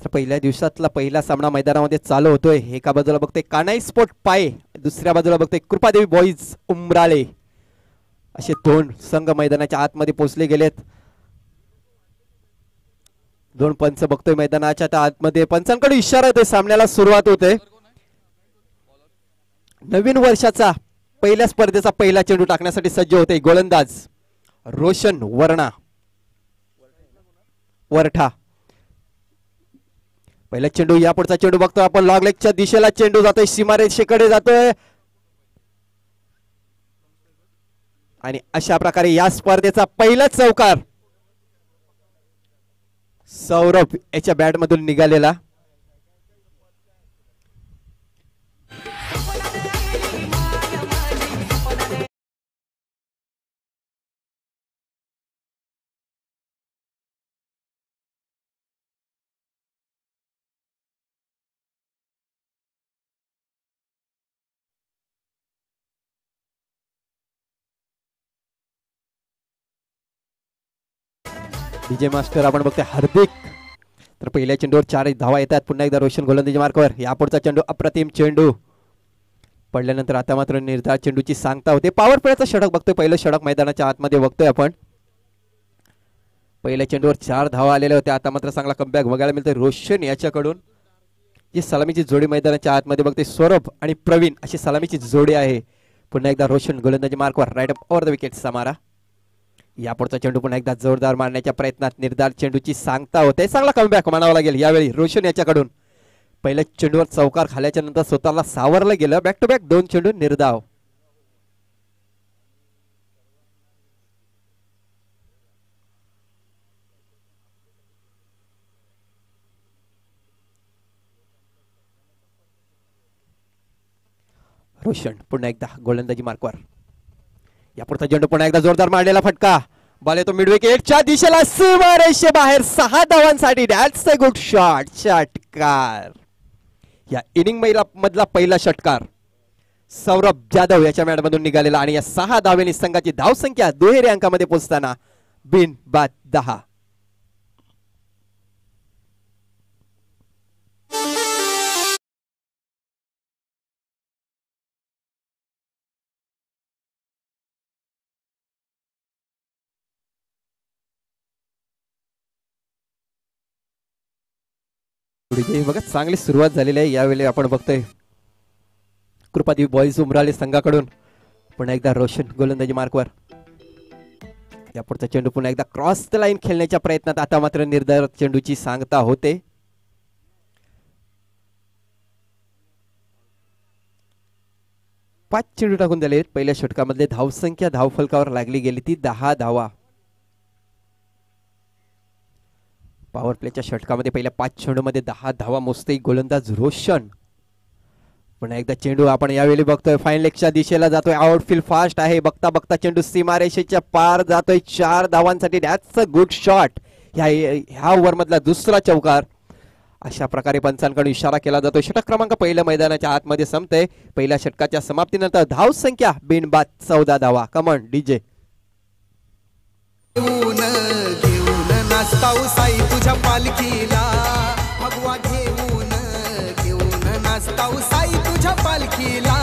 पहिल्या दिवसातला पहिला सामना मैदानामध्ये चालू होतोय. एका बाजूला बघतोय कानाई स्पोर्ट पाय, दुसऱ्या बाजूला बघतोय कृपादेवी बॉईज उमराळे. असे दोन संघ मैदानाच्या आतमध्ये पोहोचले गेलेत. दोन पंच बघतोय मैदानाच्या आतमध्ये. पंचांकडे इशारा येतोय, सामन्याला सुरुवात होते. नवीन वर्षाचा पहिल्या स्पर्धेचा पहिला चेंडू टाकण्यासाठी सज्ज होते गोलंदाज रोशन वरठा. पहिला चेंडू, या पुढचा चेंडू बघतोय आपण. लॉंग लेगच्या दिशेला चेंडू जातोय, सीमारेषेकडे जातोय. आणि अशा प्रकारे या स्पर्धेचा पहिला चौकार सौरभ याच्या बॅट मधून निघालेला. डीजे मास्टर आपण बघतोय हार्दिक. तर पहिल्या चेंडूवर 4 धावा येतात. पुन्हा एकदा रोशन गोलंदाजी मार्कवर. या पुढचा चेंडू अप्रतिम चेंडू पडल्यानंतर आता मात्र निर्धार चेंडूची सांगता होते. पॉवर प्लेचा षटक बघतोय, पहिलं षटक मैदानाच्या आतमध्ये बघतोय आपण. पहिल्या चेंडूवर 4 धावा आलेल्या होत्या. आता मात्र चांगला कमबॅक बघायला मिळतोय रोशन याच्याकडून. जी सलामीची जोडी मैदानाच्या आतमध्ये बघतोय, सौरभ आणि प्रवीण अशी सलामीची जोडी आहे. पुन्हा एकदा रोशन गोलंदाजी मार्कवर. राईट अप ओव्हर द विकेटचा मारा. या पुढचा चेंडू पुन्हा एकदा जोरदार मारण्याच्या प्रयत्नात निर्धार चेंडूची सांगता होते. चांगला कमबॅक म्हणावा लागेल यावेळी रोशन याच्याकडून. पहिल्या चेंडूवर चौकार खाल्याच्या नंतर स्वतःला सावरलं गेलं. बॅक टू बॅक 2 चेंडू निर्धाव. रोशन पुन्हा एकदा गोलंदाजी मार्कवर. या पुढचा चेंडू पुन्हा एकदा जोरदार मारलेला फटका. बॉल येतो मिड विकेटच्या दिशेला, सीमारेषे बाहेर. 6 धावांसाठी. That's a good shot. षटकार. या इनिंग मधला पहिला षटकार सौरभ जाधव याच्या मॅटमधून निघालेला. आणि या 6 धावेने संघाची धावसंख्या दुहेरी अंकामध्ये पोहोचताना बिन बाद 10. बघा चांगली सुरुवात झालेली आहे. यावेळी आपण बघतोय कृपादेवी बॉईज उमराळे संघाकडून. पुन्हा एकदा रोशन गोलंदाजी मार्कवर. या पुढचा चेंडू पुन्हा एकदा क्रॉस द लाईन खेळण्याच्या प्रयत्नात. आता मात्र निर्धार चेंडूची सांगता होते. पाच चेंडू टाकून दिले. पहिल्या षटकामध्ये धावसंख्या धावफलकावर लागली गेली ती 10 धावा. पॉवर प्लेच्या षटकामध्ये पहिल्या 5 चेंडूमध्ये 10 धावा मोजते गोलंदाज रोशन. पुन्हा एकदा चेंडू आपण यावेळी बघतोय फाईन लेगच्या दिशेला जातोय. आउटफील्ड फास्ट आहे. बघता बघता चेंडू सीमारेषेच्या पार जातोय. 4 धावांसाठी. That's a good shot. ह्या ओव्हर मधला दुसरा चौकार. अशा प्रकारे पंचांकडून इशारा केला जातो. षटक क्रमांक पहिल्या मैदानाच्या आतमध्ये संपतंय. पहिल्या षटकाच्या समाप्तीनंतर धाव संख्या बिनबाद 14 धावा. Come on DJ. साई तुझ्या पालखीला भगवा घेऊन नाचताऊ साई तुझ्या पालखीला.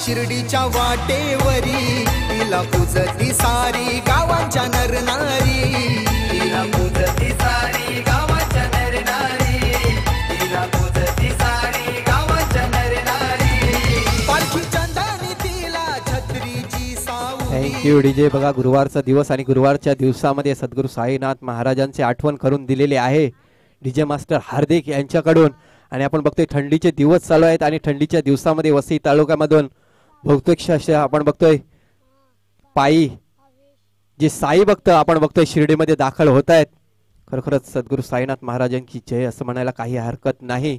शिर्डीच्या वाटेवरी तिला पूजती सारी गावांच्या नरनारी. तिला पूजती सारी गावांच्या नरनारी. तिला पूजती सारी गावांच्या नरनारी. पालखी चंदानी तिला छत्रीची सावली. Thank you DJ. बघा गुरुवारचा दिवस आणि गुरुवारच्या दिवसामध्ये सद्गुरू साईनाथ महाराजांचे आठवण करून दिलेले आहे डीजे मास्टर हार्दिक यांच्याकडून. आणि आपण बघतोय थंडीचे दिवस चालू आहेत आणि थंडीच्या दिवसामध्ये वसई तालुक्यामधून बहुतेक आपण बघतोय पायी जे साई भक्त आपण बघतोय शिर्डीमध्ये दाखल होत आहेत, खरोखरच सद्गुरू साईनाथ महाराजांची जय असं म्हणायला काही हरकत नाही.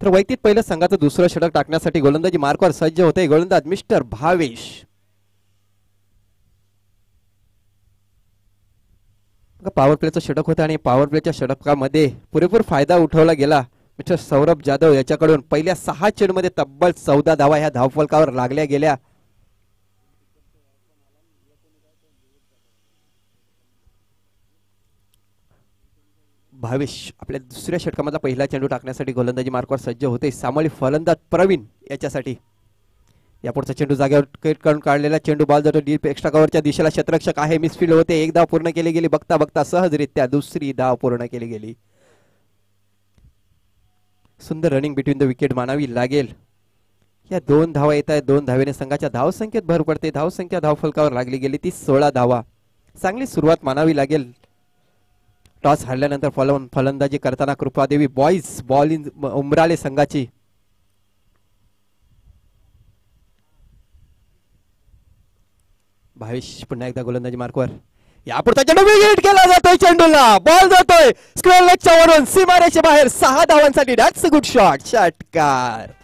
तर वैतीत पहिलं संघाचं दुसरं षटक टाकण्यासाठी गोलंदाजी मार्कवर सज्ज होते गोलंदाज मिस्टर भावेश. पॉवर प्लेचं षटक होतं आणि पॉवर प्लेच्या षटकामध्ये पुरेपूर फायदा उठवला गेला मिस्टर सौरभ जाधव याच्याकडून. पहिल्या 6 चेंडूमध्ये तब्बल 14 धावा ह्या धावफलकावर लागल्या गेल्या. भावेश आपल्या दुसऱ्या षटकामधला पहिला चेंडू टाकण्यासाठी गोलंदाजी मार्कवर सज्ज होते. सामाळी फलंदाज प्रवीण याच्यासाठी. यापुढचा चेंडू जागेवर कैद करून काढलेला चेंडू बॉल जातो डीप एक्स्ट्रा कव्हरच्या दिशेला. क्षेत्ररक्षक आहे, मिसफील्ड होते. एक धाव पूर्ण केली गेली. बघता बघता सहजरित्या दुसरी धाव पूर्ण केली गेली. सुंदर रनिंग बिटवीन द विकेट मानावी लागेल. या 2 धावा येत आहेत. 2 धावेने संघाच्या धावसंख्येत भर पडते. धावसंख्या धावफलकावर लागली गेली ती 16 धावा. चांगली सुरुवात मानावी लागेल. टॉस हारल्यानंतर फलंदाजी करताना कृपादेवी बॉईज बॉलिंग उमराले संघाची. भावेश पुन्हा एकदा गोलंदाजी मार्कवर. यापुढचा चेंडू विकेट केला जातोय. चेंडूला बॉल जातोय स्क्वेअर लेगच्या वरून सीमारेषे बाहेर. 6 धावांसाठी दॅट्स अ गुड शॉट. षटकार.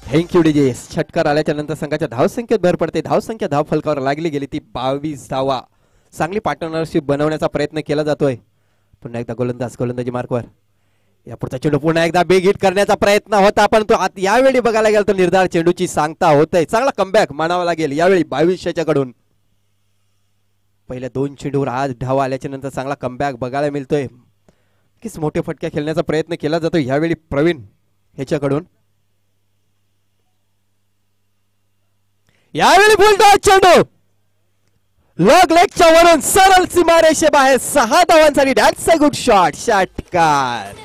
Thank you DJ. षटकार आल्याच्या नंतर संघाच्या धावसंख्येत भर पडते. धावसंख्या धावफलकावर लागली गेली ती 22 धावा. चांगली पार्टनरशिप बनवण्याचा प्रयत्न केला जातोय. पुन्हा एकदा गोलंदाजी मार्कवर. यापुढचा चेंडू पुन्हा एकदा बिग हिट करण्याचा प्रयत्न होता, पण तो यावेळी बघायला गेला तर निर्धार चेंडूची सांगता होतय. चांगला कमबॅक मानावा लागेल यावेळी 22 कडून. पहिल्या 2 चेंडूवर आज धावा आल्याच्या नंतर चांगला कमबॅक बघायला मिळतोय. किस मोठे फटक्या खेळण्याचा प्रयत्न केला जातो यावेळी प्रवीण ह्याच्याकडून. यावेळी फुलटॉस चेंडू लॉग लेगच्या वरून सरळ सीमारेषे बाहेर. 6 धावांसाठी दॅट्स अ गुड शॉट. षटकार.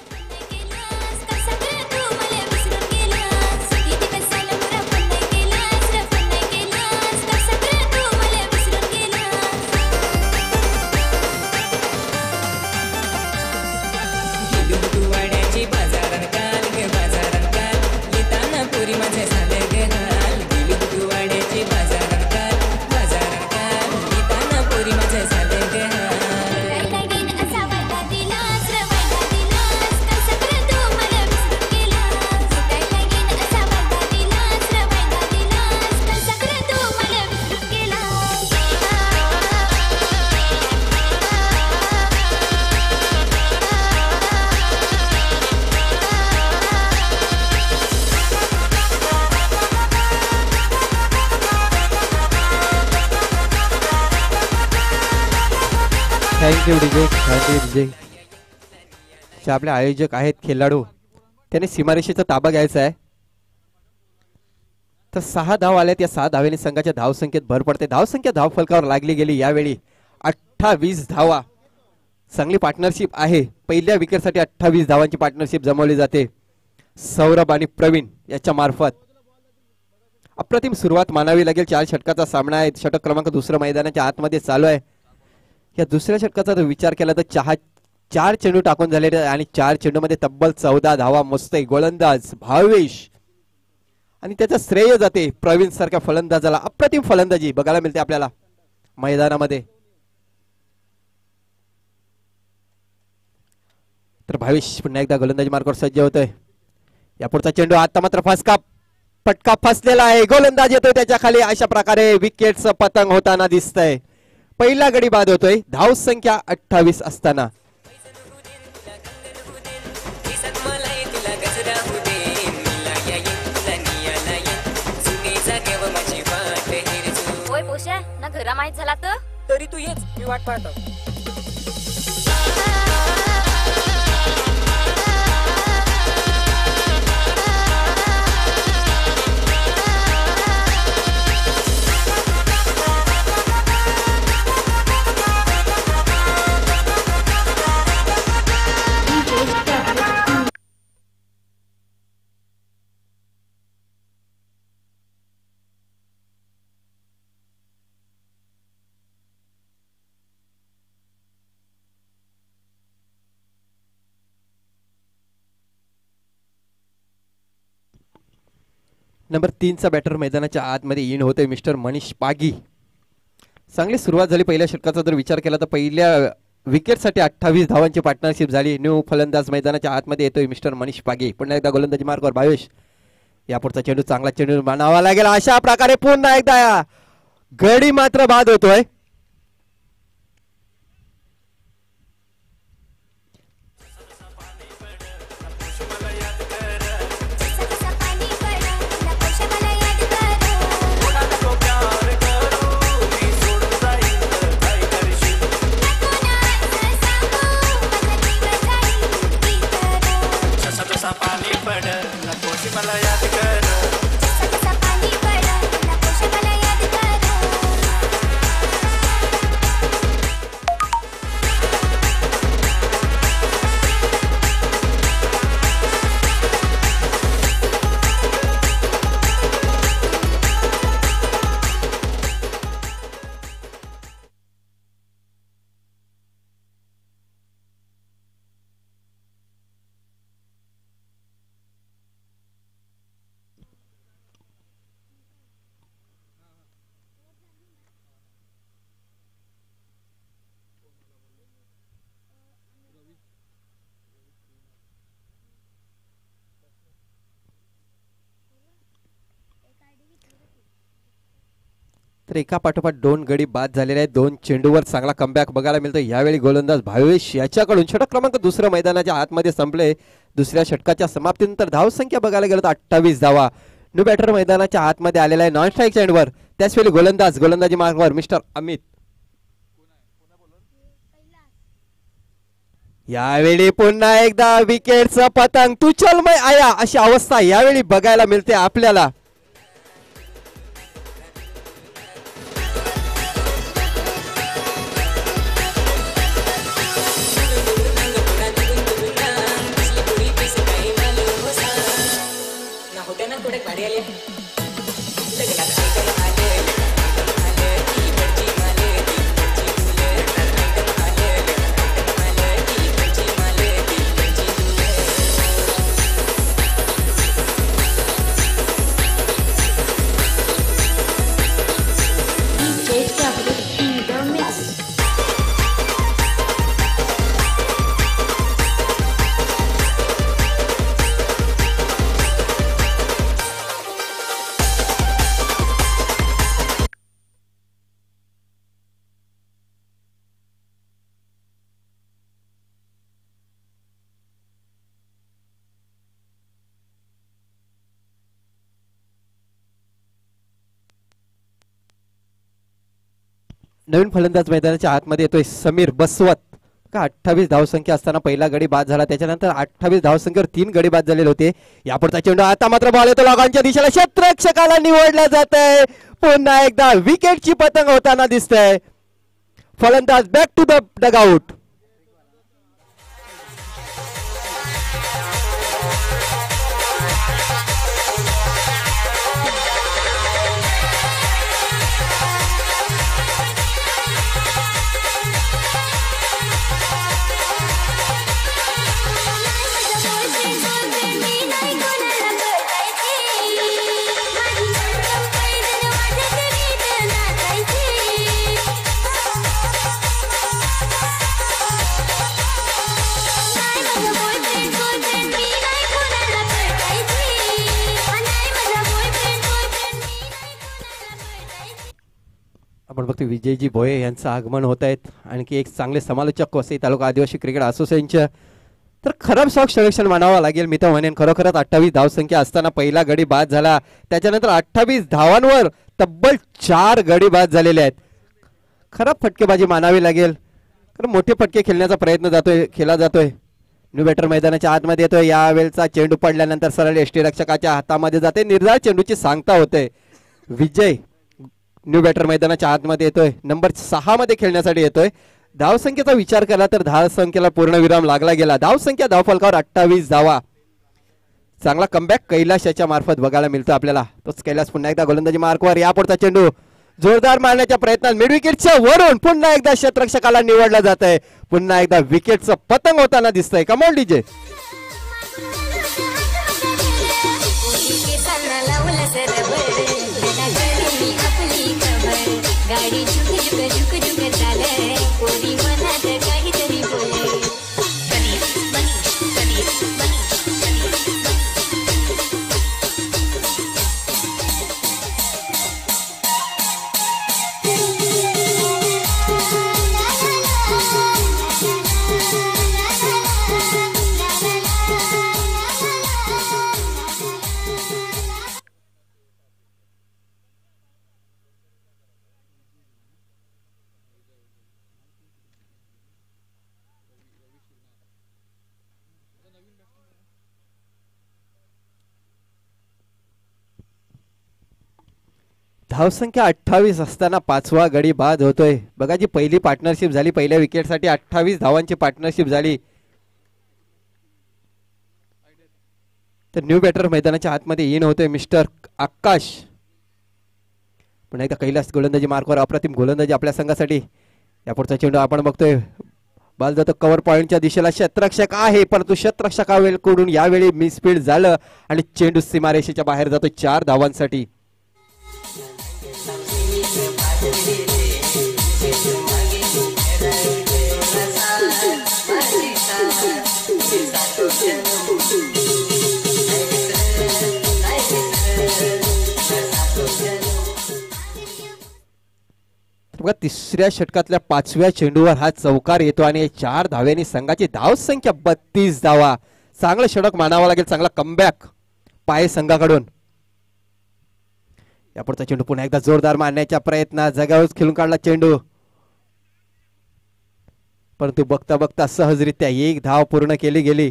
Thank you DJ. Thank you DJ. जे आपले आयोजक आहेत खेळाडू त्याने सीमारेषेचा ताबा घ्यायचा आहे. तर 6 धाव आल्यात. या 6 धावेने संघाच्या धावसंख्येत भर पडते. धावसंख्या धावफलकावर लागली गेली यावेळी 28 धावा. चांगली पार्टनरशिप आहे. पहिल्या विकेटसाठी 28 धावांची पार्टनरशिप जमवली जाते सौरभ आणि प्रवीण याच्या मार्फत. अप्रतिम सुरुवात मानावी लागेल. 4 षटकाचा सामना आहे. षटक क्रमांक 2 मैदानाच्या आतमध्ये चालू आहे. या दुसऱ्या षटकाचा जर विचार केला तर 4 चेंडू टाकून झालेले आणि 4 चेंडूमध्ये तब्बल 14 धावा मोजते गोलंदाज भावेश. आणि त्याचा श्रेय जाते प्रवीण सारख्या फलंदाजाला. अप्रतिम फलंदाजी बघायला मिळते आपल्याला मैदानामध्ये. तर भावेश पुन्हा एकदा गोलंदाजी मार्कवर सज्ज होतोय. यापुढचा चेंडू आता मात्र फटका फसलेला आहे. गोलंदाज येतोय त्याच्या खाली. अशा प्रकारे विकेटचं पतंग होताना दिसतंय. पहिला गडी बाद होतोय धाव संख्या 28 असताना. ना घरा माहित झाला तर तरी तू येच, मी वाट पाहतो. नंबर 3चा बॅटर मैदानाच्या आतमध्ये इन होते मिस्टर मनीष पागी. चांगली सुरुवात झाली पहिल्या षटकाचा जर विचार केला तर पहिल्या विकेटसाठी 28 धावांची पार्टनरशिप झाली. न्यू फलंदाज मैदानाच्या आतमध्ये येतोय मिस्टर मनीष पागी. पुन्हा एकदा गोलंदाजी मार्कवर भावेश. यापुढचा चेंडू चांगला चेंडू मानावा लागेल. अशा प्रकारे पुन्हा एकदा गडी मात्र बाद होतोय. तर एका पाठोपाठ 2 गडी बाद झालेले आहेत. 2 चेंडूवर चांगला कमबॅक बघायला मिळतो. यावेळी गोलंदाज भावेश याच्याकडून षटक क्रमांक दुसरं मैदानाच्या आतमध्ये संपले. दुसऱ्या षटकाच्या समाप्तीनंतर धावसंख्या बघायला गेलो तर 28 धावा. न्यू बॅटर मैदानाच्या आतमध्ये आलेला आहे नॉन स्ट्राईक चेंडूवर. त्याचवेळी गोलंदाजी मार्कवर मिस्टर अमित. यावेळी पुन्हा एकदा विकेटचं पतंग तुचलमय आया अशी अवस्था यावेळी बघायला मिळते आपल्याला. नवीन फलंदाज मैदानाच्या आतमध्ये येतोय समीर बसवत. का 28 धावसंख्या असताना पहिला गडी बाद झाला. त्याच्यानंतर 28 धावसंख्येवर 3 गडी बाद झालेले होते. यापुढचा चेंडू आता मात्र बॉल येतो लोकांच्या दिशेला. क्षेत्ररक्षकाला निवडला जात आहे. पुन्हा एकदा विकेटची पतंग होताना दिसतंय. फलंदाज बॅक टू द डगआउट. आपण बघतो विजयजी भोये यांचं आगमन होत आहेत. आणखी एक चांगले समालोचक वसई तालुका आदिवासी क्रिकेट असोसिएशनचे. तर खराब शॉक सर्वेक्षण मानावं लागेल. मी तर म्हणेन खरोखरच 28 धावसंख्या असताना पहिला गडी बाद झाला. त्याच्यानंतर 28 धावांवर तब्बल 4 गडी बाद झालेले आहेत. खराब फटकेबाजी मानावी लागेल. कारण मोठे फटके खेळण्याचा प्रयत्न केला जातोय. न्यू बॅटर मैदानाच्या आतमध्ये येतोय. यावेळचा चेंडू पडल्यानंतर सरळ यष्टीरक्षकाच्या हातामध्ये जाते. निर्धार चेंडूची सांगता होते. विजय न्यू बॅटर मैदानाच्या आतमध्ये येतोय. नंबर 6 मध्ये खेळण्यासाठी येतोय. धावसंख्येचा विचार केला तर धावसंख्येला पूर्णविराम लागला गेला. धावसंख्या धावफलकावर 28 धावा. चांगला कमबॅक कैलाशाच्या मार्फत बघायला मिळतो आपल्याला. तोच कैलास पुन्हा एकदा गोलंदाजी मार्कवर. यापुढचा चेंडू जोरदार मारण्याच्या प्रयत्नात मिड विकेटच्या वरून पुन्हा एकदा क्षेत्ररक्षकाला निवडला जात आहे. पुन्हा एकदा विकेटचं पतंग होताना दिसतंय. Come on DJ. गाडी झुक झुक झुक झुक चाले पोरी मनात काहीतरी बोले धावसंख्या 28 असताना पाचवा गडी बाद होतोय. बघा जी पहिली पार्टनरशिप झाली, पहिल्या विकेटसाठी 28 धावांची पार्टनरशिप झाली. तर न्यू बॅटर मैदानाच्या आतमध्ये इन होतोय मिस्टर आकाश. पण एकदा कैलास गोलंदाजी मार्कवर अप्रतिम गोलंदाजी आपल्या संघासाठी. यापुढचा चेंडू आपण बघतोय, बॉल जातो कव्हर पॉइंटच्या दिशेला. शतरक्षक आहे परंतु शतरक्षकाकडून यावेळी मिसफील्ड झालं आणि चेंडू सीमारेषेच्या बाहेर जातो 4 धावांसाठी. बघा तिसऱ्या षटकातल्या 5व्या चेंडूवर हा चौकार येतो आणि 4 धाव्यांनी संघाची धावसंख्या 32 धावा. चांगलं षटक मानावं लागेल, चांगला कमबॅक पाय संघाकडून. यापुढचा चेंडू पुन्हा एकदा जोरदार मारण्याच्या प्रयत्न, जगावरच खेळून काढला चेंडू परंतु बघता बघता सहजरित्या 1 धाव पूर्ण केली गेली.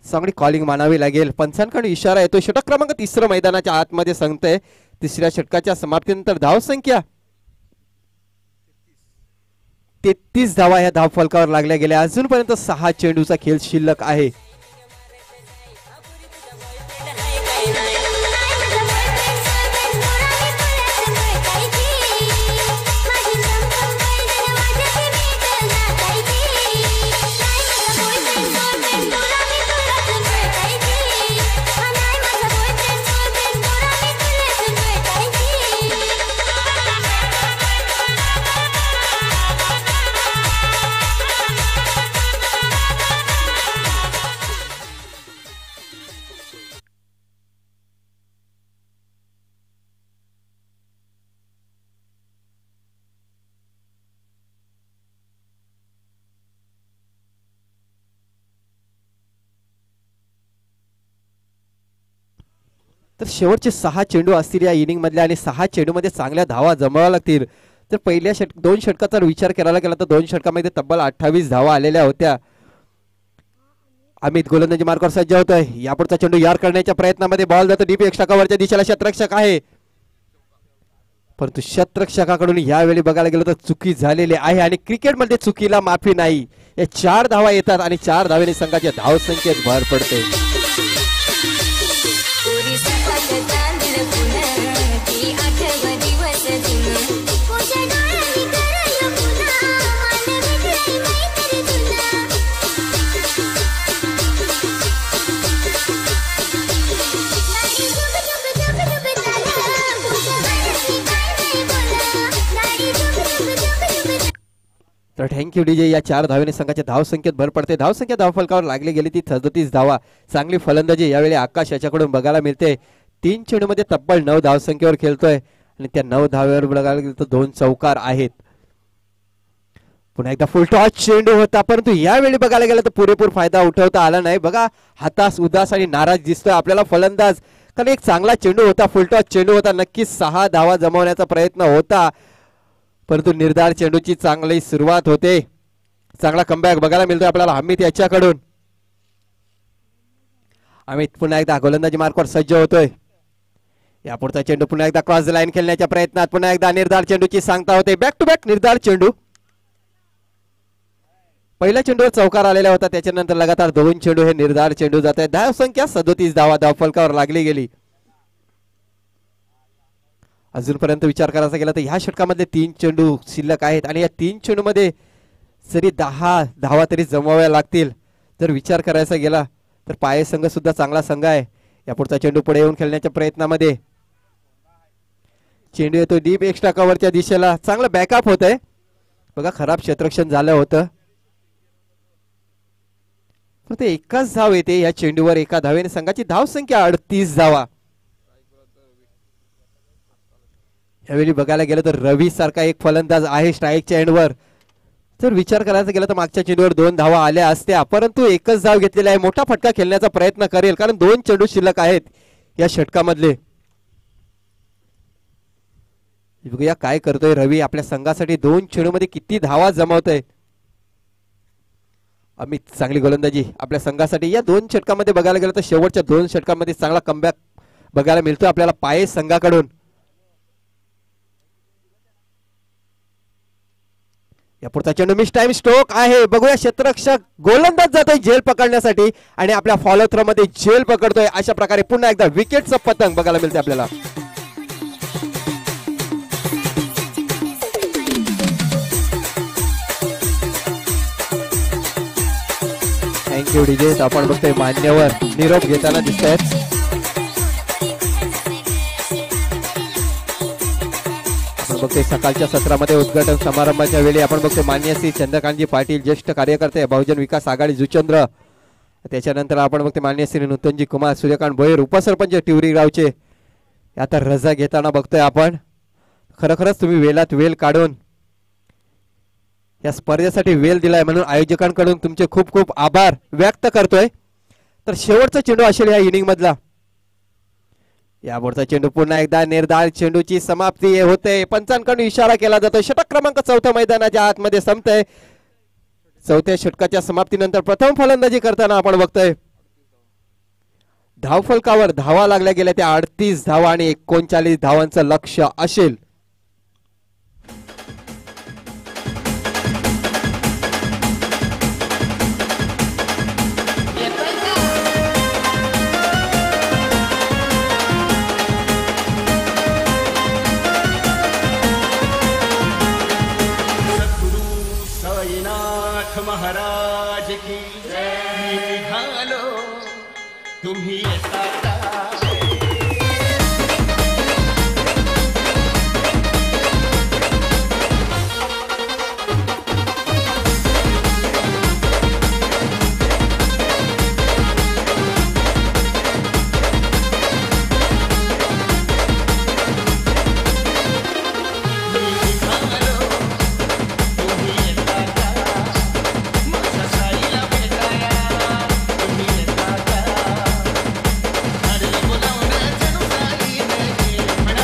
चांगली कॉलिंग मानावी लागेल. पंचांकडून इशारा येतो. षटक क्रमांक 3 मैदानाच्या आतमध्ये सांगतंय. तिसऱ्या षटकाच्या समाप्तीनंतर धावसंख्या 33 धावा ह्या धाव फलकावर लागल्या गेल्या. अजूनपर्यंत 6 चेंडूचा खेळ शिल्लक आहे. तर शेवटचे 6 चेंडू असतील या इनिंग मधल्या आणि 6 चेंडू मध्ये चांगल्या धावा जमाव्या लागतील. तर पहिल्या 2 षटकाचा विचार करायला गेला तर 2 षटकामध्ये तब्बल 28 धावा आलेल्या होत्या. अमित गोलंदाजी मार्कवर सज्ज होतोय. यापुढचा चेंडू यार करण्याच्या प्रयत्नामध्ये बॉल जातो डीप एक्स्ट्रा कव्हरच्या दिशेला. शतरक्षक आहे परंतु शतरक्षकाकडून यावेळी बघायला गेलं तर चुकी झालेली आहे आणि क्रिकेटमध्ये चुकीला माफी नाही. या 4 धावा येतात आणि 4 धावेने संघाच्या धावसंख्येत भर पडते. तर थँक्यू डीजे. या 4 धावेने संघाच्या धावसंख्येत भर पडते. धावसंख्या धावफलकावर लागली गेली ती 37 धावा. चांगली फलंदाजी यावेळी आकाश याच्याकडून बघायला मिळते. 3 चेंडूमध्ये तब्बल 9 धावसंख्येवर खेळतोय आणि त्या 9 धावेवर बघायला गेलं तर 2 चौकार आहेत. पुन्हा एकदा फुल टॉस चेंडू होता परंतु यावेळी बघायला गेलं तर पुरेपूर फायदा उठवता आला नाही. बघा हातास उदास आणि नाराज दिसतोय आपल्याला फलंदाज, कारण एक चांगला चेंडू होता, फुल टॉस चेंडू होता. नक्कीच 6 धावा जमवण्याचा प्रयत्न होता परंतु निर्धार चेंडूची चांगली सुरुवात होते. चांगला कमबॅक बघायला मिळतोय आपल्याला अमित याच्याकडून. अमित पुन्हा एकदा गोलंदाजी मार्कवर सज्ज होतोय. यापुढचा चेंडू पुन्हा एकदा क्रॉस लाईन खेळण्याच्या प्रयत्नात पुन्हा एकदा निर्धार चेंडूची सांगता होते. बॅक टू बॅक निर्धार चेंडू. पहिल्या चेंडूवर चौकार आलेला होता, त्याच्यानंतर लगातार 2 चेंडू हे निर्धार चेंडू जात आहे. धावसंख्या 37 धावा धावफलकावर लागली गेली. अजूनपर्यंत विचार करायचा गेला तर ह्या षटकामध्ये 3 चेंडू शिल्लक आहेत आणि या 3 चेंडू मध्ये जरी 10 धावा तरी जमवाव्या लागतील. जर विचार करायचा गेला तर पाये संघ सुद्धा चांगला संघ आहे. या पुढचा चेंडू पुढे येऊन खेळण्याच्या प्रयत्नामध्ये चेंडू येतो डीप एक्स्ट्रा कव्हरच्या दिशेला. चांगलं बॅकअप होत आहे बघा. खराब क्षेत्ररक्षण झालं होतं. फक्त एकच धाव येते या चेंडूवर. एका धावेने संघाची धाव संख्या 38 धावा. यावेळी बघायला गेलं तर रवी सारखा एक फलंदाज आहे स्ट्राईकच्या एंडवर. जर विचार करायचा गेला तर मागच्या चेंडूवर 2 धावा आल्या असत्या, परंतु एकच धाव घेतलेला आहे. मोठा फटका खेळण्याचा प्रयत्न करेल कारण 2 चेंडू शिल्लक आहेत या षटकामधले. बघूया काय करतोय रवी. आपल्या संघासाठी 2 चेंडूमध्ये किती धावा जमवतोय. अमित चांगली गोलंदाजी आपल्या संघासाठी. या 2 षटकामध्ये बघायला गेलं तर शेवटच्या 2 षटकांमध्ये चांगला कमबॅक बघायला मिळतोय आपल्याला पाये संघाकडून. या पुढचा चेंडू मिस टाइम स्ट्रोक आहे. बघूया क्षेत्ररक्षक गोलंदाज जातोय झेल पकडण्यासाठी आणि आपल्या फॉलो थ्रो मध्ये झेल पकडतोय. अशा प्रकारे पुन्हा एकदा विकेटचं पतंग बघायला मिळते आपल्याला. Thank you DJ. आपण बघतोय मान्यवर निरोप घेताना दिसत आहेत. बघतोय सकाळच्या सत्रामध्ये उद्घाटन समारंभाच्या वेळी आपण बघतोय मान्य श्री चंद्रकांतजी पाटील ज्येष्ठ कार्यकर्ते बहुजन विकास आघाडी जुचंद्र. त्याच्यानंतर आपण बघतोय मान्य श्री नूतनजी कुमार सूर्यकांत भोयर उपसरपंच टिवरी गावचे. आता रजा घेताना बघतोय आपण. खरोखरच तुम्ही वेळात वेळ काढून या स्पर्धेसाठी वेळ दिलाय म्हणून आयोजकांकडून तुमचे खूप खूप आभार व्यक्त करतोय. तर शेवटचा चेंडू असेल या इनिंग मधला. या पुढचा चेंडू पुन्हा एकदा निर्धार चेंडूची समाप्ती होते. पंचांकडून इशारा केला जातो. षटक क्रमांक 4 मैदानाच्या आतमध्ये संपतंय. 4थ्या षटकाच्या समाप्तीनंतर प्रथम फलंदाजी करताना आपण बघतोय धावफलकावर धावा लागल्या गेल्या त्या 38 धावा आणि 39 धावांचं लक्ष असेल. महाराज की जय. निघालो तुम्ही येता का?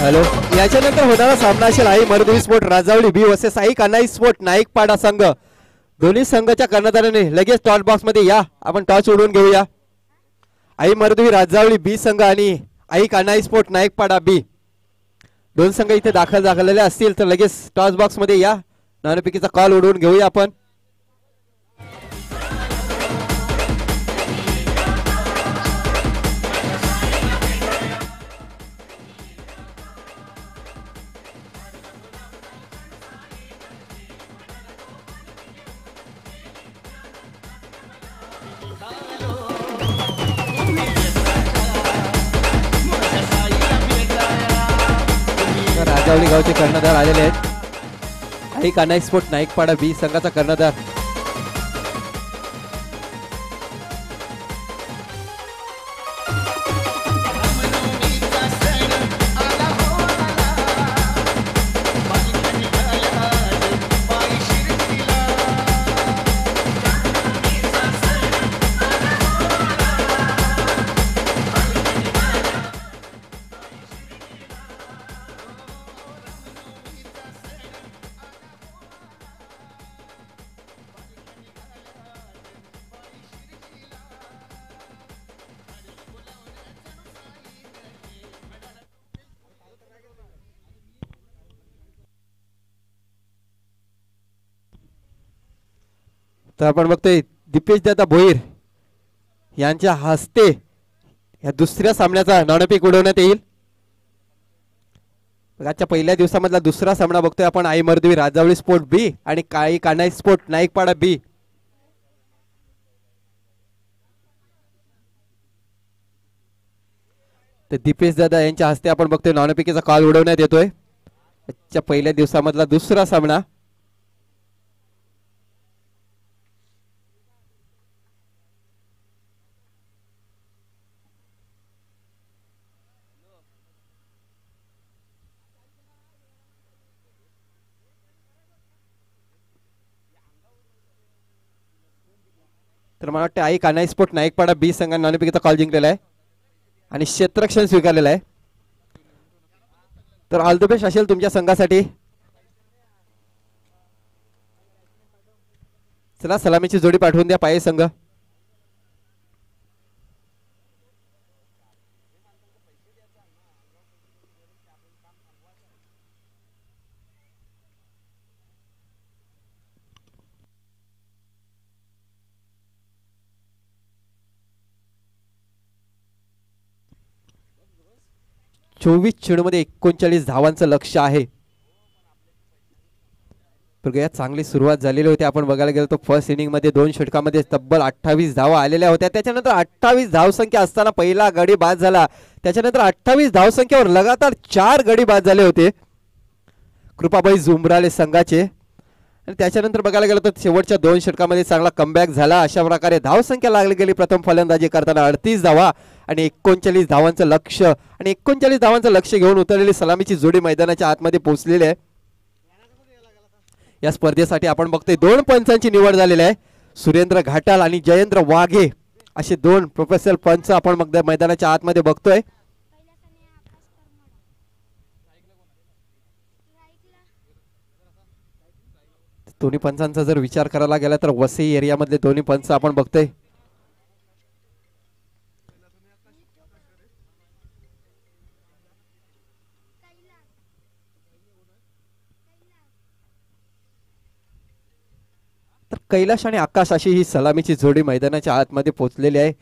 हॅलो. याच्यानंतर होणारा सामना असेल Aai Mardavi sport Rajavali B versus Aai Kanhai sport Naikpada संघ. दोन्ही संघाच्या कर्णधाराने लगेच टॉस बॉक्स मध्ये या. आपण टॉस उडवून घेऊया. आई मर्दवी राजावली बी संघ आणि आई कान्हाई स्पोर्ट नाईकपाडा बी 2 संघ इथे दाखल झालेले असतील तर लगेच टॉस बॉक्स मध्ये या. नाणेफेकीचा कॉल उडवून घेऊया आपण. राजावली गावचे कर्णधार आलेले आहेत. आई कान्हाई स्पोर्ट नाईकपाडा बी संघाचा कर्णधार तर आपण बघतोय दीपेश दादा भोईर यांच्या हस्ते या दुसऱ्या सामन्याचा नाणेफेक उडवण्यात येईल. आजच्या पहिल्या दिवसामधला दुसरा सामना बघतोय आपण आई मर्दवी राजावली स्पोर्ट बी आणि काळी कान्हाई स्पोर्ट नाईकपाडा बी. तर दीपेश दादा यांच्या हस्ते आपण बघतोय नाणेफेकीचा काल उडवण्यात येतोय. आजच्या पहिल्या दिवसामधला दुसरा सामना. तर मला वाटतं आई कान्हाई स्पोर्ट नाईकपाडा बी संघाने नाणेफेकीचा कॉल जिंकलेला आहे आणि क्षेत्ररक्षण स्वीकारलेलं आहे. तर ऑल द बेस्ट असेल तुमच्या संघासाठी. चला सलामीची जोडी पाठवून द्या पाये संघ. चोवीस चेंडूमध्ये 39 धावांचं लक्ष आहे. बघूया चांगली सुरुवात झालेली होती. आपण बघायला गेलो तर फर्स्ट इनिंग मध्ये 2 षटकामध्ये तब्बल 28 धावा आलेल्या होत्या. त्याच्यानंतर 28 धावसंख्या असताना पहिला गडी बाद झाला. त्याच्यानंतर 28 धावसंख्येवर लगातार 4 गडी बाद झाले होते कृपाबाई झुंबराले संघाचे. आणि त्याच्यानंतर बघायला गेलं तर शेवटच्या 2 षटकामध्ये चांगला कमबॅक झाला. अशा प्रकारे धावसंख्या लागली गेली. प्रथम फलंदाजी करताना 38 धावा आणि 39 धावांचं लक्ष आणि 39 धावांचं लक्ष घेऊन उतरलेली सलामीची जोडी मैदानाच्या आतमध्ये पोहोचलेली आहे. या स्पर्धेसाठी आपण बघतोय 2 पंचांची निवड झालेली आहे. सुरेंद्र घाटाल आणि जयेंद्र वाघे असे 2 प्रोफेशनल पंच आपण मग मैदानाच्या आतमध्ये बघतोय. दोन्ही पंचांचा जर विचार करायला गेला तर वसई एरियामधले दोन्ही पंच आपण बघतोय. तर कैलाश आणि आकाश अशी ही सलामीची जोडी मैदानाच्या आतमध्ये पोहोचलेली आहे.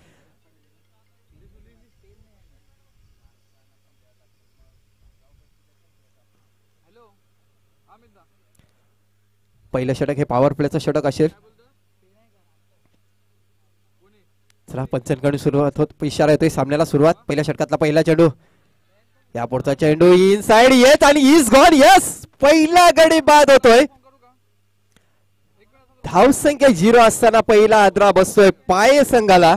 पहिलं षटक हे पॉवर प्लेचं षटक असेल. चला पंचांकडून सुरुवात होत. इशारा येतोय सामन्याला सुरुवात. पहिल्या षटकातला पहिला चेंडू. या पुढचा चेंडू इनसाइड येत आणि इज गॉन. यस पहिला गडी बाद होतोय. धावसंख्या 0 असताना पहिला आद्रा बसतोय पाये संघाला.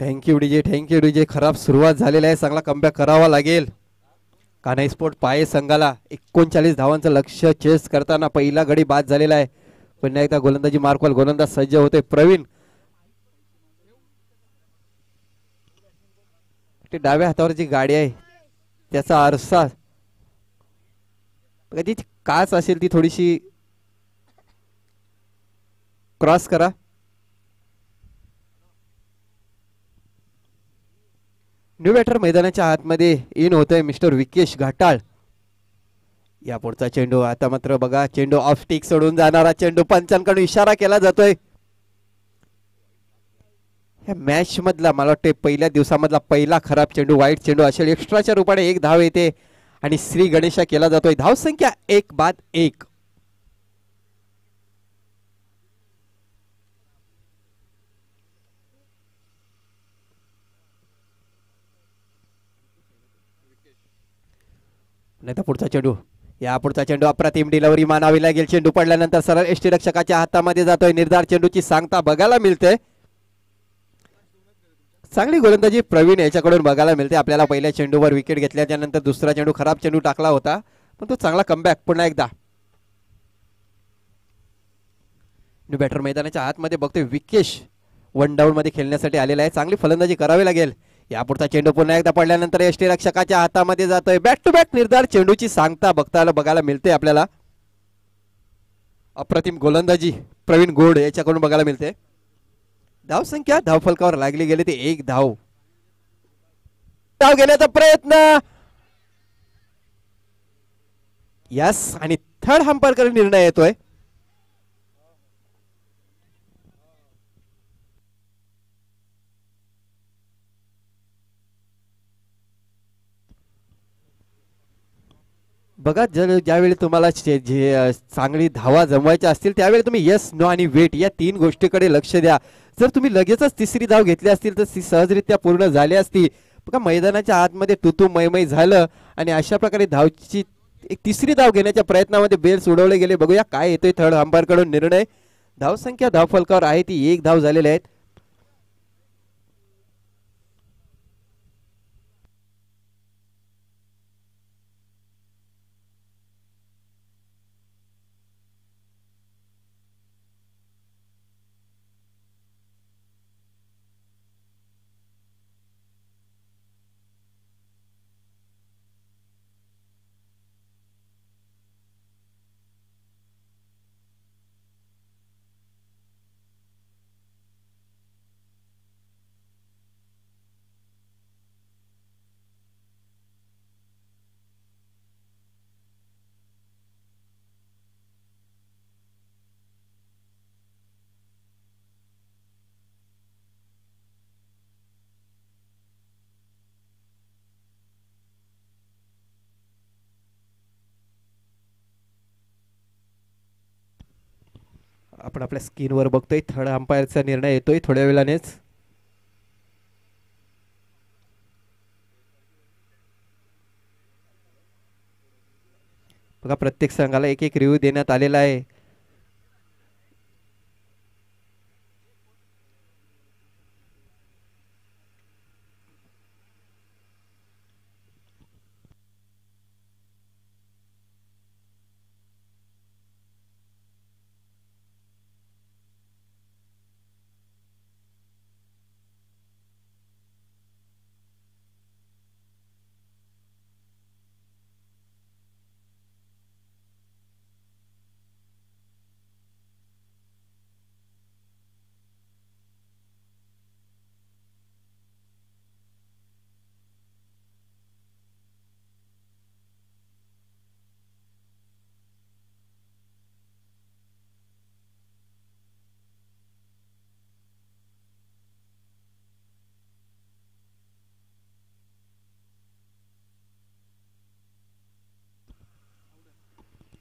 Thank you DJ. खराब सुरुवात झालेली आहे. चांगला कमबॅक करावा लागेल. कान्हाई स्पोर्ट पाये संघाला 39 धावांचं लक्ष चेस करताना पहिला गडी बाद झालेला आहे. पुन्हा एकदा गोलंदाजी मार्कवर गोलंदाज सज्ज होते प्रवीण. ते डाव्या हातावर जी गाडी आहे त्याचा आरसा कधी काच असेल ती थोडीशी क्रॉस करा. न्यू बॅटर मैदानाच्या आतमध्ये इन होतोय मिस्टर विकेश घाटाळ. या पुढचा चेंडू. आता मात्र बघा चेंडू ऑफ स्टिक सोडून जाणारा चेंडू. पंचांकडून इशारा केला जातोय. या मॅच मधला मला वाटतं पहिल्या दिवसामधला पहिला खराब चेंडू वाईट चेंडू असेल. एक्स्ट्राच्या रूपाने 1 धाव येते आणि श्री गणेशा केला जातोय. धावसंख्या 1 बाद 1. नाही तर पुढचा चेंडू. या पुढचा चेंडू अप्रतिम डिलिव्हरी मानावी लागेल. चेंडू पडल्यानंतर सरळ यष्टीरक्षकाच्या हातामध्ये जातोय. निर्धार चेंडूची सांगता बघायला मिळते. चांगली गोलंदाजी प्रवीण याच्याकडून बघायला मिळते. आपल्याला पहिल्या चेंडूवर विकेट घेतल्याच्या नंतर दुसरा चेंडू खराब चेंडू टाकला होता पण तो चांगला कमबॅक. पुन्हा एकदा न्यू बॅटर मैदानाच्या आतमध्ये बघतोय विकेश वन डाऊन मध्ये खेळण्यासाठी आलेला आहे. चांगली फलंदाजी करावी लागेल. यापुढचा चेंडू पुन्हा एकदा पडल्यानंतर यष्टीरक्षकाच्या हातामध्ये जातोय. बॅक टू बॅक निर्धार चेंडूची सांगता बघायला मिळते आपल्याला. अप्रतिम गोलंदाजी प्रवीण गोड याच्याकडून बघायला मिळते. धाव संख्या धाव फलकावर लागली गेली ते 1 धाव. धाव घेण्याचा प्रयत्न यस आणि थर्ड हंपायरकडे निर्णय येतोय. बघा ज्यावेळी तुम्हाला जे चांगली धावा जमवायच्या असतील त्यावेळी तुम्ही येस नो आणि वेट या 3 गोष्टीकडे लक्ष द्या. जर तुम्ही लगेचच तिसरी धाव घेतली असतील तर ती सहजरित्या पूर्ण झाली असती. बघा मैदानाच्या आतमध्ये तुतू मैमय झालं आणि अशा प्रकारे धावची एक तिसरी धाव घेण्याच्या प्रयत्नामध्ये बेल्स उडवले गेले. बघूया काय येतोय थर्ड अंपायर कडून निर्णय. धाव संख्या धाव फलकावर आहे ती 1 धाव झालेले आहेत. आपण आपल्या स्क्रीनवर बघतोय थर्ड अंपायरचा निर्णय येतोय थोड्या वेळानेच. बघा प्रत्येक संघाला एक एक रिव्ह्यू देण्यात आलेला आहे.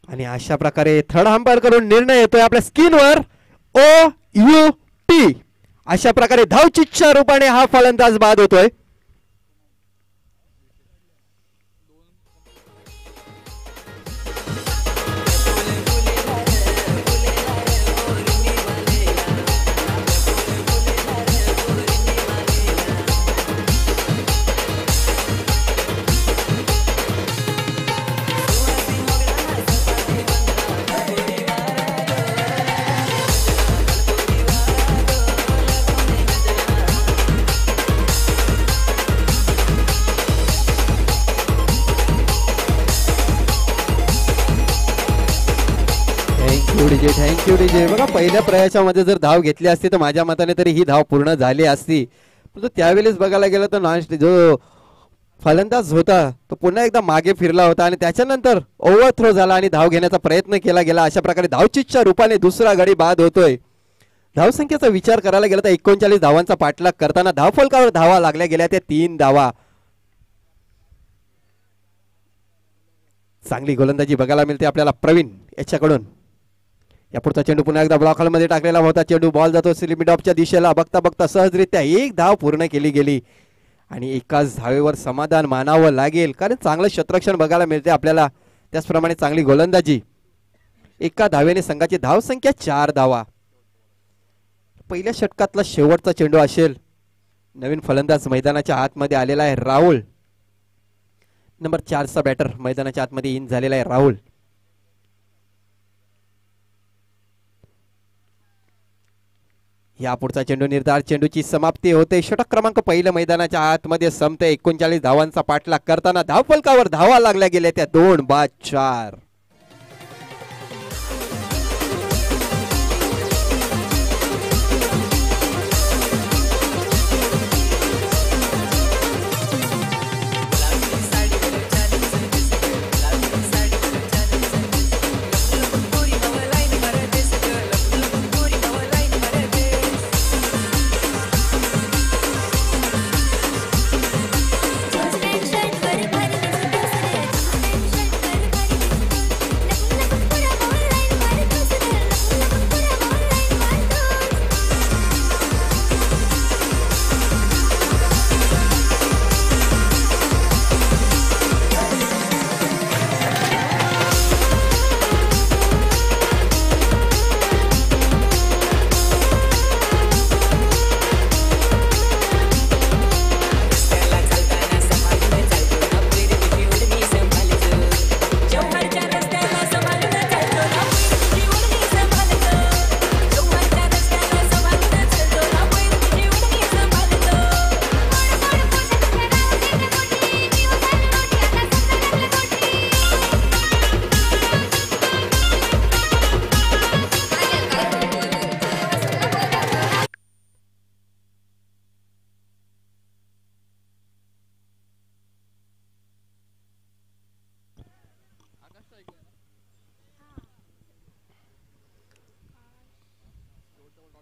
आणि अशा प्रकारे थर्ड अंपायर कडून निर्णय येतोय आपल्या स्क्रीनवर OUT. अशा प्रकारे धावचीच्या रूपाने हा फलंदाज बाद होतोय. Thank you DJ. बघा पहिल्या प्रयासामध्ये जर धाव घेतली असती तर माझ्या मताने तरी ही धाव पूर्ण झाली असती. परंतु त्यावेळेस बघायला गेलं तर जो फलंदाज होता तो पुन्हा एकदा मागे फिरला होता आणि त्याच्यानंतर ओव्हरथ्रो झाला आणि धाव घेण्याचा प्रयत्न केला गेला. अशा प्रकारे धावचीच्या रूपाने दुसरा गडी बाद होतोय. धावसंख्येचा विचार करायला गेला तर 39 धावांचा पाठलाग करताना धावफलकावर धावा लागल्या गेल्या त्या 3 धावा. चांगली गोलंदाजी बघायला मिळते आपल्याला प्रवीण याच्याकडून. या पुढचा चेंडू पुन्हा एकदा ब्लॉक हॉलमध्ये टाकलेला होता. चेंडू बॉल जातो लिमिट ऑफच्या दिशेला. बघता बघता सहजरित्या 1 धाव पूर्ण केली गेली आणि एकाच धावेवर समाधान मानावं लागेल कारण चांगलं क्षेत्ररक्षण बघायला मिळते आपल्याला. त्याचप्रमाणे चांगली गोलंदाजी. एका धावेने संघाची धाव संख्या 4 धावा. पहिल्या षटकातला शेवटचा चेंडू असेल. नवीन फलंदाज मैदानाच्या आतमध्ये आलेला आहे राहुल. नंबर 4 चा बॅटर मैदानाच्या आतमध्ये इन झालेला आहे राहुल. या पुढचा चेंडू निर्धार चेंडूची समाप्ती होते. षटक क्रमांक पहिल्या मैदानाच्या आतमध्ये संपते. 39 धावांचा पाठलाग करताना धावफलकावर धावा लागल्या गेल्या त्या 2-4.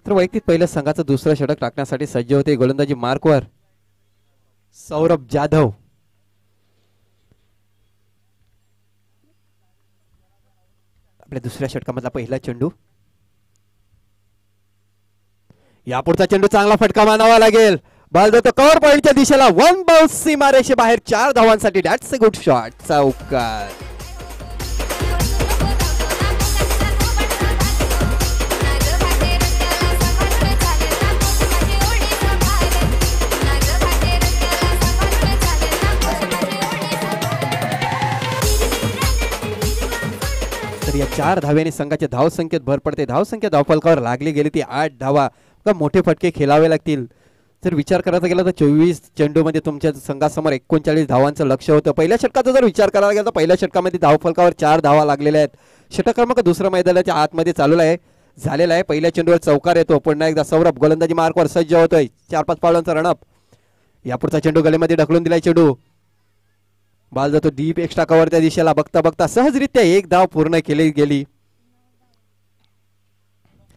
तर वैयक्तिक पहिल्या संघाचं दुसरं षटक टाकण्यासाठी सज्ज होते. गोलंदाजी मार्कवर सौरभ जाधव. आपल्या दुसऱ्या षटकामधला पहिला चेंडू. यापुढचा चेंडू चांगला फटका मानावा लागेल. बॉल जातो कव्हर पॉइंटच्या दिशेला. 1 बाउन्स सीमारेषे बाहेर 4 धावांसाठी. That's a good shot. चौकार. तर या 4 धाव्यांनी संघाच्या धाव संख्येत भर पडते. धाव संख्या धावफलकावर लागली गेली ती 8 धावा. का मोठे फटके खेळावे लागतील. जर विचार करायचा गेला तर 24 चेंडूमध्ये तुमच्या संघासमोर 39 धावांचं लक्ष होतं. पहिल्या षटकाचा जर विचार करायला गेला तर पहिल्या षटकामध्ये धावफलकावर 4 धावा लागलेल्या आहेत. षटक क्रमांक दुसऱ्या मैदानाच्या आतमध्ये झालेला आहे. पहिल्या चेंडूवर चौकार येतो. पुन्हा एकदा सौरभ गोलंदाजी मार्कवर सज्ज होतोय. 4-5 पावलांचा रनअप. यापुढचा चेंडू गलेमध्ये ढकलून दिलाय चेंडू. बॉल जातो डीप एक्स्ट्रा कव्हरच्या दिशेला. बघता बघता सहजरित्या 1 धाव पूर्ण केली गेली.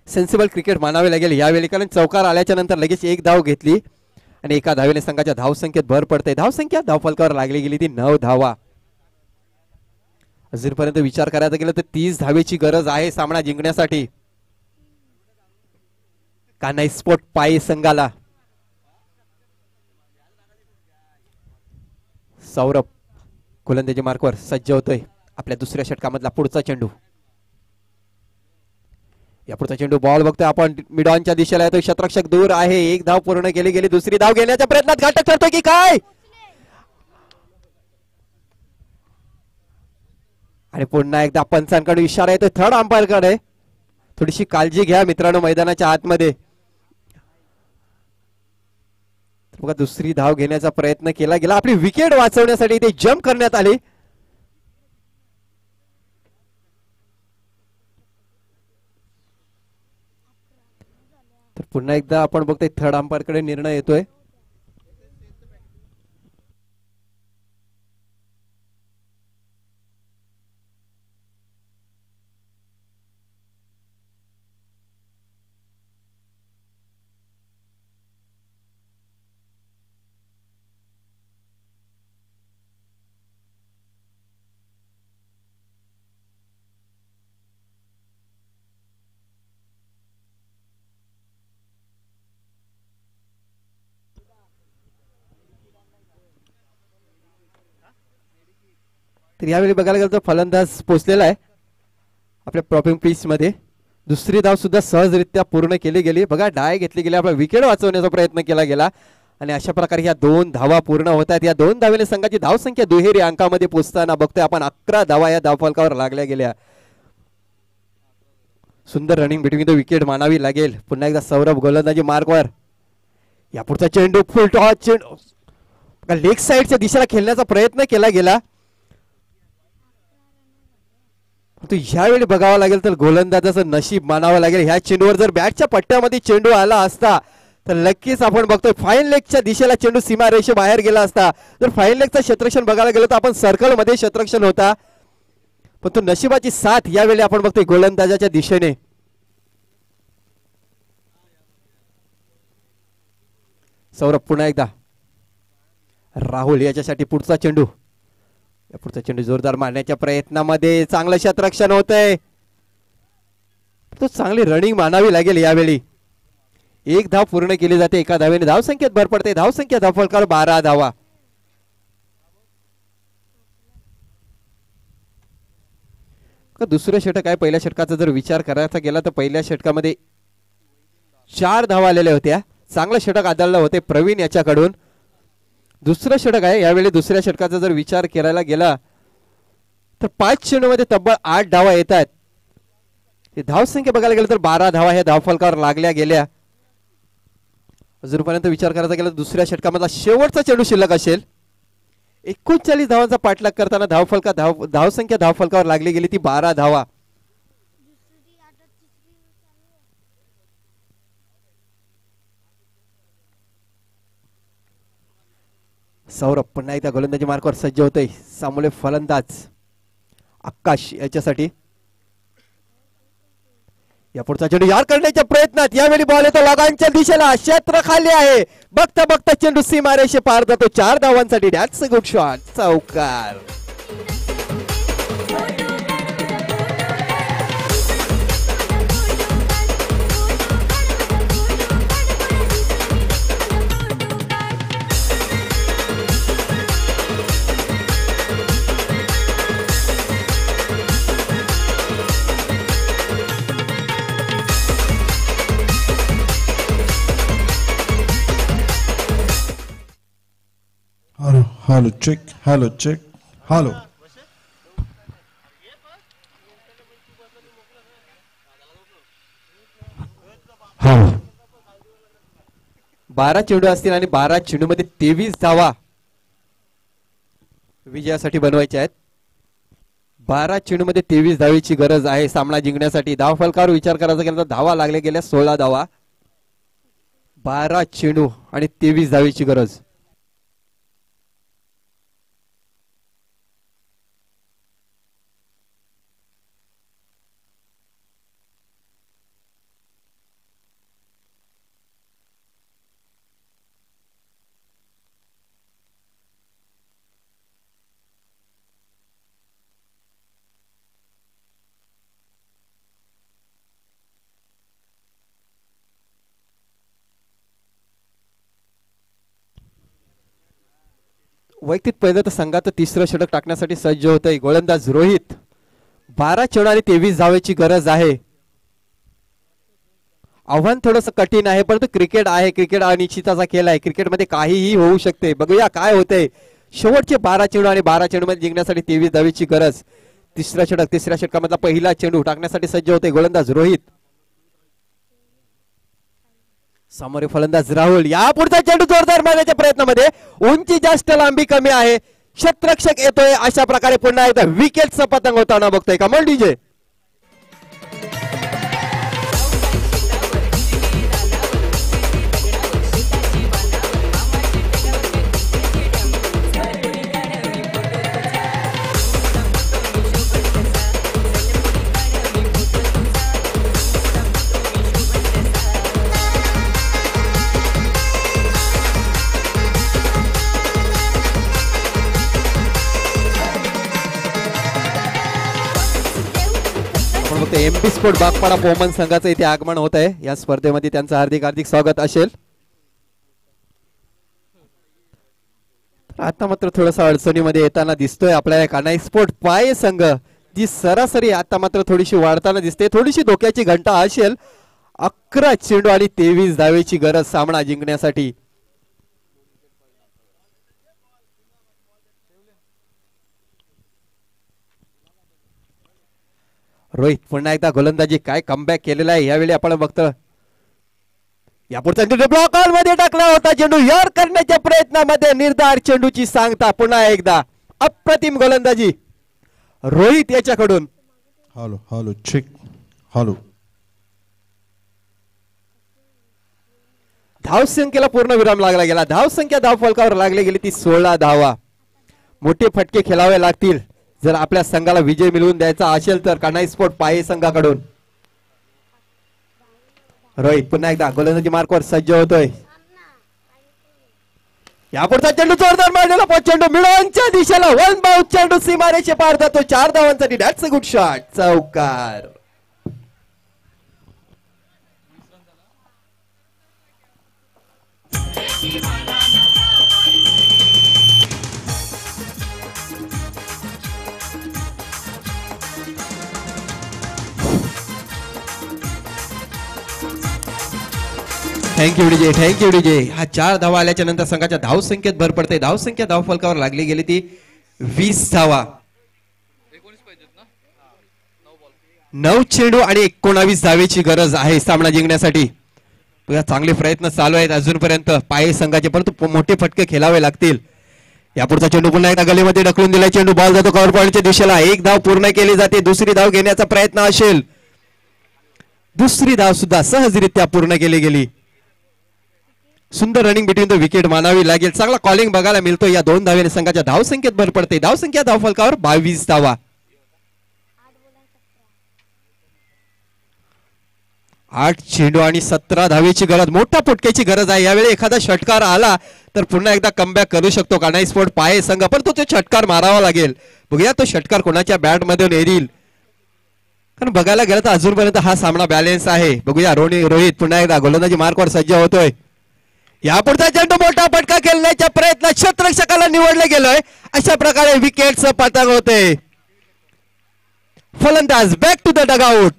सेन्सिबल क्रिकेट मानावे लागेल यावेळी, कारण चौकार आल्याच्या नंतर लगेच 1 धाव घेतली आणि एका धावेने संघाच्या धावसंख्येत भर पडते. धावसंख्या धावफलकावर लागली गेली ती 9 धावा. अजूनपर्यंत विचार करायचा गेला तर 30 धावेची गरज आहे सामना जिंकण्यासाठी. कान्हाई स्पोर्ट पाई संघाला. सौरभ गोलंदाजी मार्कवर सज्ज होतोय. आपल्या दुसऱ्या षटकामधला पुढचा चेंडू. या पुढचा चेंडू बॉल बघतोय आपण मिड ऑनच्या दिशेला येतोय. शतरक्षक दूर आहे. 1 धाव पूर्ण केली गेली. दुसरी धाव घेण्याच्या प्रयत्नात घातक ठरतोय की काय. आणि पुन्हा एकदा पंचांकडे इशारा येतोय थर्ड अंपायर कडे. थोडीशी काळजी घ्या मित्रांनो मैदानाच्या आतमध्ये. बघा दुसरी धाव घेण्याचा प्रयत्न केला गेला. आपली विकेट वाचवण्यासाठी इथे जम्प करण्यात आली. तर पुन्हा एकदा आपण बघतोय थर्ड अंपायर कडे निर्णय येतोय. तर यावेळी बघायला गेलं तर फलंदाज पोहोचलेला आहे आपल्या प्रॉपिंग पिच मध्ये. दुसरी धाव सुद्धा सहजरित्या पूर्ण केली गेली. बघा डाय घेतली गेली. आपला विकेट वाचवण्याचा प्रयत्न केला गेला आणि अशा प्रकारे ह्या 2 धावा पूर्ण होत आहेत. या 2 धावेने संघाची धावसंख्या दुहेरी अंकामध्ये पोहोचताना बघतोय आपण 11 धावा या धावफलकावर लागल्या गेल्या. सुंदर रनिंग बिटवीन द विकेट मानावी लागेल. पुन्हा एकदा सौरभ गोलंदाजी मार्कवर. या पुढचा चेंडू फुल टॉस चेंडू लेग साईडच्या दिशेला खेळण्याचा प्रयत्न केला गेला. तो ह्यावेळी बघावं लागेल तर गोलंदाजाचं नशीब मानावं लागेल. ह्या चेंडूवर जर बॅटच्या पट्ट्यामध्ये चेंडू आला असता तर नक्कीच आपण बघतोय फाईन लेगच्या दिशेला चेंडू सीमा रेषे बाहेर गेला असता. जर फाईन लेगचं क्षेत्ररक्षण बघायला गेलं तर आपण सर्कल मध्ये क्षेत्ररक्षण होता, पण तो नशिबाची साथ यावेळी आपण बघतोय गोलंदाजाच्या दिशेने. सौरभ पुन्हा एकदा. राहुल याच्यासाठी पुढचा चेंडू. या पुढचा चेंडू जोरदार मारण्याच्या प्रयत्नामध्ये चांगलं क्षेत्ररक्षण होतंय. तो चांगली रनिंग मानावी लागेल यावेळी. एक धाव पूर्ण केली जाते एका धावेने. धावसंख्येत भर पडते. धावसंख्या धावफलकावर 12 धावा. दुसरं षटक आहे. पहिल्या षटकाचा जर विचार करायचा गेला तर पहिल्या षटकामध्ये 4 धावा आलेल्या होत्या. चांगलं षटक आदळलं होते प्रवीण याच्याकडून. दुसरं षटक आहे. यावेळी दुसऱ्या षटकाचा जर विचार करायला गेला तर 5 चेंडूमध्ये तब्बल 8 धावा येतात. धावसंख्या बघायला गेलं तर 12 धावा ह्या धावफलकावर लागल्या गेल्या. अजूनपर्यंत विचार करायचा गेला तर दुसऱ्या षटकामधला शेवटचा चेंडू शिल्लक असेल. 39 धावांचा पाठलाग करताना धावसंख्या धावफलकावर लागली गेली ती 12 धावा. सौरभ पुन्हा एकदा गोलंदाजी मार्कवर सज्ज होतोय. सामोरे फलंदाज आकाश याच्यासाठी. या पुढचा चेंडू यार करण्याच्या प्रयत्नात यावेळी बॉल येतो लगांच्या दिशेला. क्षेत्र खाली आहे. बघता बघता चेंडू सीमारेषे पार जातो. 4 धावांसाठी दॅट्स अ गुड शॉट. चौकार. Hello, check. Hello, check. Hello. Hello. 12 चेंडू असतील आणि 12 चेंडू मध्ये 23 धावा विजयासाठी बनवायच्या आहेत. 12 चेंडू मध्ये 23 धावेची गरज आहे सामना जिंकण्यासाठी. धावफलकावर विचार करायचा गेला तर धावा लागल्या गेल्या 16 धावा. 12 चेंडू आणि 23 धावेची गरज. वैयक्तिक पहिलं तर संघाचं तिसरं षटक टाकण्यासाठी सज्ज होत आहे गोलंदाज रोहित. 12 चेंडू आणि 23 धावेची गरज आहे. आव्हान थोडंसं कठीण आहे, परंतु क्रिकेट आहे. क्रिकेट अनिश्चिताचा खेळ आहे. क्रिकेटमध्ये काहीही होऊ शकते. बघूया काय होतंय. शेवटचे 12 चेंडू आणि 12 चेंडू मध्ये जिंकण्यासाठी 23 धावेची गरज. तिसरा षटक. तिसऱ्या षटकामधला पहिला चेंडू टाकण्यासाठी सज्ज होते गोलंदाज रोहित. समोर फलंदाज राहुल. या पुढचा चेंडू जोरदार मारण्याच्या प्रयत्नामध्ये उंची जास्त लांबी कमी आहे. क्षेत्ररक्षक येतोय. अशा प्रकारे पुन्हा एकदा विकेटचा पतंग होताना बघतोय. Kamal DJ. MP sport बागपाडा Poman संघाचं इथे आगमन होत आहे. या स्पर्धेमध्ये त्यांचं हार्दिक हार्दिक स्वागत असेल. आता मात्र थोडासा अडचणीमध्ये येताना दिसतोय आपल्याला कानाई स्पोर्ट पाय संघ, जी सरासरी आता मात्र थोडीशी वाढताना दिसते. थोडीशी धोक्याची घंटा असेल. 11 चेंडू आणि 23 धावेची गरज सामना जिंकण्यासाठी. रोहित पुन्हा एकदा गोलंदाजी काय कमबॅक केलेला आहे यावेळी आपण बघतो. यापुढचा चेंडू ब्लॉक मध्ये टाकला होता. चेंडू यार करण्याच्या प्रयत्नामध्ये निर्धार चेंडूची सांगता पुन्हा एकदा अप्रतिम गोलंदाजी रोहित याच्याकडून. Hello, hello, check. Hello. धावसंख्येला पूर्ण विराम लागला गेला. धावसंख्या धावफलकावर लागली गेली ती 16 धावा. मोठे फटके खेळावे लागतील जर आपल्या संघाला विजय मिळवून द्यायचा असेल तर. कान्हाई स्पोर्ट पाये संघाकडून रोहित पुन्हा एकदा गोलंदाजी मार्कवर सज्ज होतोय. यापुढचा चेंडू जोरदार मारलेला चेंडू मिळवण्याच्या दिशेला वन बाउंड चेंडू सीमारेषे पार जातो. 4 धावांसाठी दॅट्स अ गुड शॉट. चौकार. Thank you DJ, thank you DJ. हा 4 धावा आल्याच्या नंतर संघाच्या धावसंख्येत भर पडते. धावसंख्या धावफलकावर लागली गेली ती 20 धावा. 9 चेंडू आणि 19 धावेची गरज आहे सामना जिंकण्यासाठी. चांगले प्रयत्न चालू आहेत अजूनपर्यंत पाये संघाचे, परंतु मोठे फटके खेळावे लागतील. यापुढचा चेंडू पुन्हा एकदा गलीमध्ये ढकलून दिला. चेंडू बॉल जातो कव्हर पॉईंटच्या दिशेला. 1 धाव पूर्ण केली जाते. दुसरी धाव घेण्याचा प्रयत्न असेल. दुसरी धाव सुद्धा सहजरित्या पूर्ण केली गेली. सुंदर रनिंग बिटवीन द विकेट मानावी लागेल. चांगला कॉलिंग बघायला मिळतो. या 2 धावेने संघाच्या धावसंख्येत भर पडते. धावसंख्या धावफलकावर 22 धावा. 8 चेंडू आणि 17 धावेची गरज. मोठ्या फटक्याची गरज आहे. यावेळी एखादा षटकार आला तर पुन्हा एकदा कमबॅक करू शकतो कान्हाई स्पोर्ट पाये संघ, पण तो षटकार मारावा लागेल. बघूया तो षटकार कोणाच्या बॅट मधून येईल. कारण बघायला गेलं तर अजूनपर्यंत हा सामना बॅलेन्स आहे. बघूया रोहित पुन्हा एकदा गोलंदाजी मार्कवर सज्ज होतोय. यापुढचा चेंडू मोठा फटका खेळण्याच्या प्रयत्नात क्षेत्ररक्षकाला निवडले गेलोय. अशा प्रकारे विकेटचं पतंग होते. फलंदाज back to the dugout.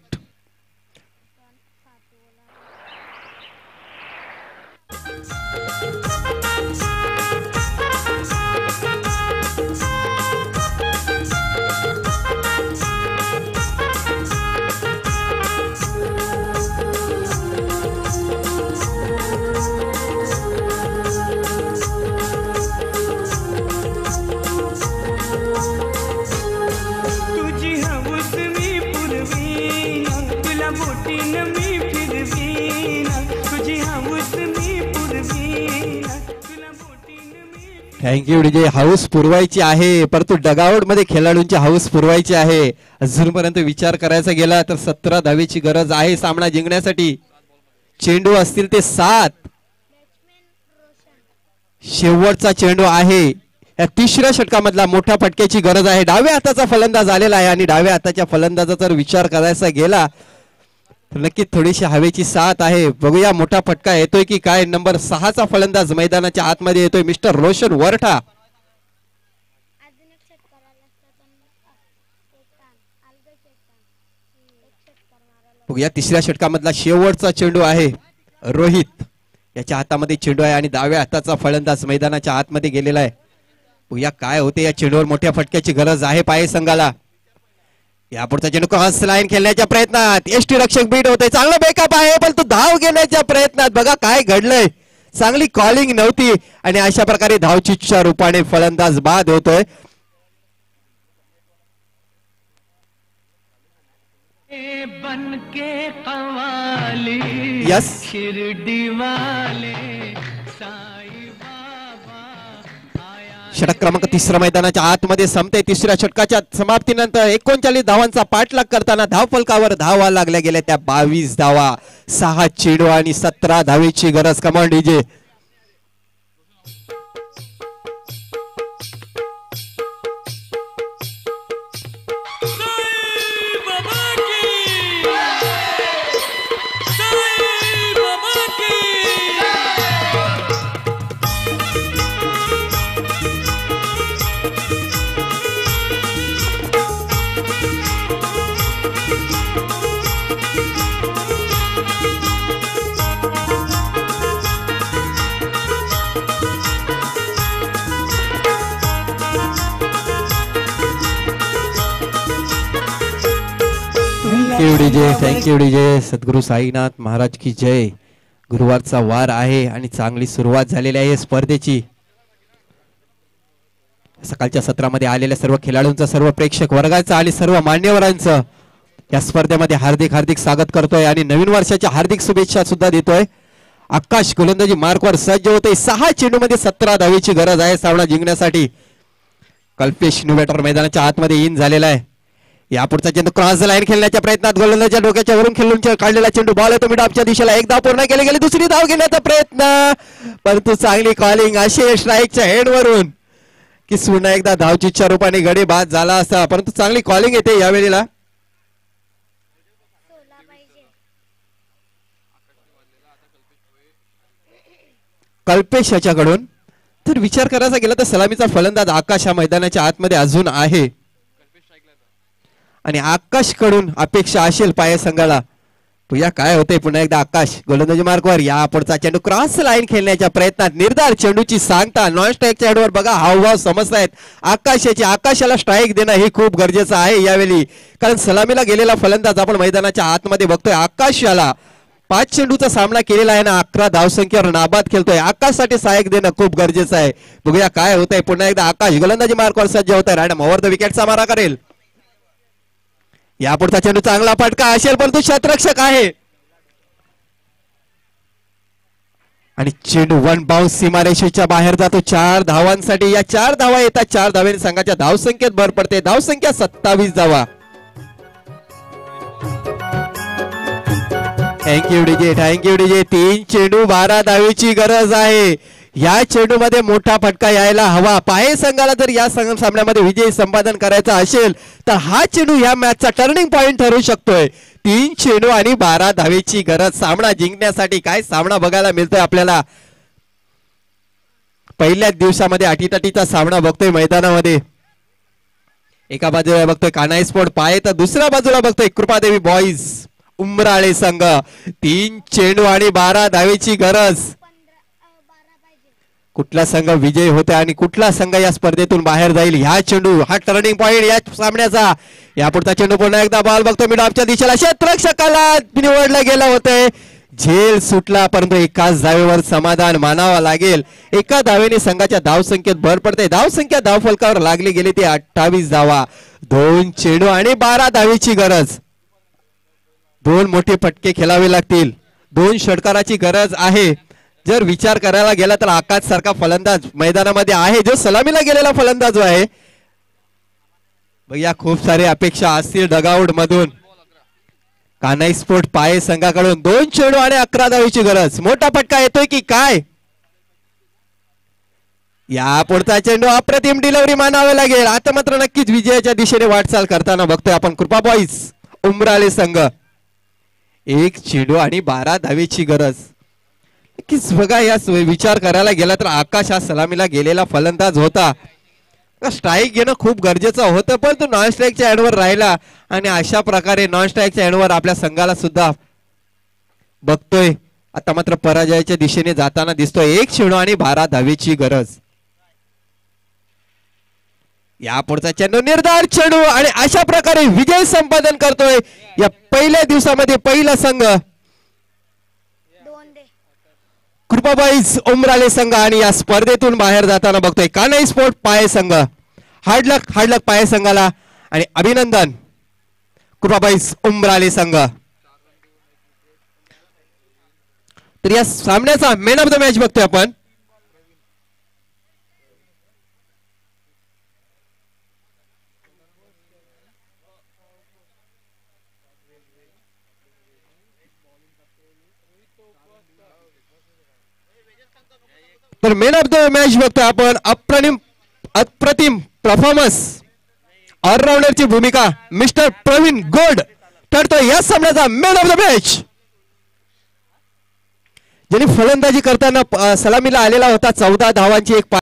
Thank you DJ. हाऊस पुरवायची आहे, परंतु डगआउट मध्ये खेळाडूंची हाऊस पुरवायची आहे. अजूनपर्यंत विचार करायचा गेला तर 17 धावेची गरज आहे सामना जिंकण्यासाठी. चेंडू असतील ते 7. शेवटचा चेंडू आहे. या 3ऱ्या षटकामधला मोठ्या फटक्याची गरज आहे. डाव्या हाताचा फलंदाज आलेला आहे आणि डाव्या हाताच्या फलंदाजाचा जर विचार करायचा गेला तर नक्कीच थोडीशी हवेची साथ आहे. बघूया मोठा फटका येतोय की काय. नंबर 6चा फलंदाज मैदानाच्या आतमध्ये येतोय, मिस्टर रोशन वरठा. बघूया 3ऱ्या षटकामधला शेवटचा चेंडू आहे. रोहित याच्या हातामध्ये चेंडू आहे आणि डाव्या हाताचा फलंदाज मैदानाच्या आतमध्ये गेलेला आहे. बघूया काय होते. या चेंडूवर मोठ्या फटक्याची गरज आहे पाये संघाला. यापुढचा चेंडू क्रॉस लाईन खेळण्याच्या प्रयत्नात एसटी रक्षक बीट होते. चांगला बेकअप आहे पण तो धाव घेण्याच्या प्रयत्नात बघा काय घडलंय. चांगली कॉलिंग नव्हती आणि अशा प्रकारे धावचीच्या रूपाने फलंदाज बाद होतोय. बनके कवाली यस शिरडी वाले षटक क्रमांक 3 मैदानाच्या आतमध्ये संपते. 3ऱ्या षटकाच्या समाप्तीनंतर 39 धावांचा पाठलाग करताना धावफलकावर धावा लागल्या गेल्या त्या 22 धावा. 6 चेंडू आणि 17 धावेची गरज. Command DJ. Thank you DJ. सद्गुरू साईनाथ महाराज की जय. गुरुवारचा वार आहे आणि चांगली सुरुवात झालेली आहे स्पर्धेची. सकाळच्या सत्रामध्ये आलेल्या सर्व खेळाडूंचं, सर्व प्रेक्षक वर्गाचं आणि सर्व मान्यवरांचं या स्पर्धेमध्ये हार्दिक हार्दिक स्वागत करतोय आणि नवीन वर्षाच्या हार्दिक शुभेच्छा सुद्धा देतोय. आकाश गोलंदाजी मार्कवर सज्ज होते. 6 चेंडूमध्ये 17 धावेची गरज आहे सामना जिंकण्यासाठी. कल्पेश न्यूवेटर मैदानाच्या आतमध्ये इन झालेला आहे. यापुढचा चेंडू क्रॉस लाईन खेळण्याच्या प्रयत्नात गोलंदाजाच्या डोक्याच्या वरून खेळून काढलेला चेंडू बॉल येतो मिडऑफच्या दिशेला. एक धाव पूर्ण केली गेली. दुसरी धाव घेण्याचा प्रयत्न, परंतु चांगली कॉलिंग अशी स्ट्राईकच्या हेडवरून की पुन्हा एकदा धावचीच्या रूपाने गडी बाद झाला असता, परंतु चांगली कॉलिंग येते यावेळेला. कल्पेश याच्याकडून तर विचार करायचा गेला तर सलामीचा फलंदाज आकाश हा मैदानाच्या आतमध्ये अजून आहे आणि आकाश कडून अपेक्षा असेल पाय संघाला. या काय होते पुन्हा एकदा आकाश गोलंदाजी मार्कवर. या पुढचा चेंडू क्रॉस लाईन खेळण्याच्या प्रयत्नात निर्धार चेंडूची सांगता नॉन स्ट्राईकच्या हेडवर बघा हावभाव समजतायत आकाशाची. आकाशाला स्ट्राईक देणं हे खूप गरजेचं आहे यावेळी, कारण सलामीला गेलेला फलंदाज आपण मैदानाच्या आतमध्ये बघतोय. आकाशाला 5 चेंडूचा सामना केलेला आहे ना, 11 धावसंख्येवर नाबाद खेळतोय. आकाशसाठी सहाय्यक देणं खूप गरजेचं आहे. बघूया काय होतंय. पुन्हा एकदा आकाश गोलंदाजी मार्कवर सज्ज होत आहे. रॅडम ओव्हर द विकेटचा मारा करेल. यापुढचा चेंडू चांगला फटका असेल, परंतु शतरक्षक आहे आणि चेंडू 1 बाउन्स सीमारेषेच्या बाहेर जातो. 4 धावांसाठी. या 4 धावा येतात. 4 धावांनी संघाच्या धावसंख्येत भर पडते. धावसंख्या 27 धावा. Thank you DJ. 3 चेंडू 12 धावेची गरज आहे. या चेंडू मध्ये मोठा फटका यायला हवा. पाहे संघाला जर या सामन्यामध्ये विजय संपादन करायचा असेल तर हा चेंडू या मॅचचा टर्निंग पॉइंट ठरू शकतोय. 3 चेंडू आणि 12 धावेची गरज सामना जिंकण्यासाठी. काय सामना बघायला मिळतोय आपल्याला. पहिल्याच दिवसामध्ये अटीतटीचा सामना बघतोय मैदानामध्ये. एका बाजूला बघतोय कान्हाई स्पोर्ट पाहे तर दुसऱ्या बाजूला बघतोय कृपादेवी बॉईज उमराळे संघ. 3 चेंडू आणि 12 धावेची गरज. कुठला संघ विजय होते आणि कुठला संघ या स्पर्धेतून बाहेर जाईल. ह्या चेंडू हा टर्निंग पॉइंट या सामन्याचा. यापुढचा चेंडू पुन्हा एकदा बॉल बघतो मिडऑफच्या दिशेला. क्षेत्ररक्षकाला निवडलं गेलं होतं. झेल सुटला, परंतु एकाच धावेवर समाधान मानावा लागेल. एका धावेने संघाच्या धावसंख्येत भर पडते. धावसंख्या धावफलकावर लागली गेली ती 28 धावा. 2 चेंडू आणि 12 धावेची गरज. 2 मोठे फटके खेळावे लागतील. 2 षटकाराची गरज आहे. जर विचार करायला गेला तर आकाश सारखा फलंदाज मैदानामध्ये आहे, जो सलामीला गेलेला फलंदाज जो आहे. भैया खूप सारे अपेक्षा असतील डगआउट मधून. कान्हाई स्पोर्ट पाहे संघाकडून 2 चेंडू आणि 11 धावेची गरज. मोठा फटका येतोय की काय. या पुढचा चेंडू अप्रतिम डिलिव्हरी मानावे लागेल. आता मात्र नक्कीच विजयाच्या दिशेने वाटचाल करताना बघतोय आपण कृपा बॉईज उमराळे संघ. 1 चेंडू आणि 12 धावेची गरज. नक्कीच बघा या विचार करायला गेला तर आकाश हा सलामीला गेलेला फलंदाज होता. स्ट्राईक घेणं खूप गरजेचं होतं, पण तो नॉन स्ट्राईकच्या एंडवर राहिला आणि अशा प्रकारे नॉन स्ट्राईकच्या एंडवर आपल्या संघाला सुद्धा बघतोय आता मात्र पराजयाच्या दिशेने जाताना दिसतोय. 1 चेंडू आणि 12 धावेची गरज. या पुढचा चेंडू निर्धार चेंडू आणि अशा प्रकारे विजय संपादन करतोय या पहिल्या दिवसामध्ये पहिला संघ कृपाबाईज उमराळे संघ. आणि या स्पर्धेतून बाहेर जाताना बघतोय कान्हाई स्पोर्ट पाहे संघ. हार्डलक पाहे संघाला आणि अभिनंदन कृपाबाईज उमराळे संघ. तर या सामन्याचा मॅन ऑफ द मॅच बघतोय आपण. तर मॅन ऑफ द मॅच बघतोय आपण. अप्रतिम परफॉर्मन्स ऑलराऊंडरची भूमिका मिस्टर प्रवीण गोड ठरतोय या सामन्याचा मॅन ऑफ द मॅच. ज्यांनी फलंदाजी करताना सलामीला आलेला होता. 14 धावांची एक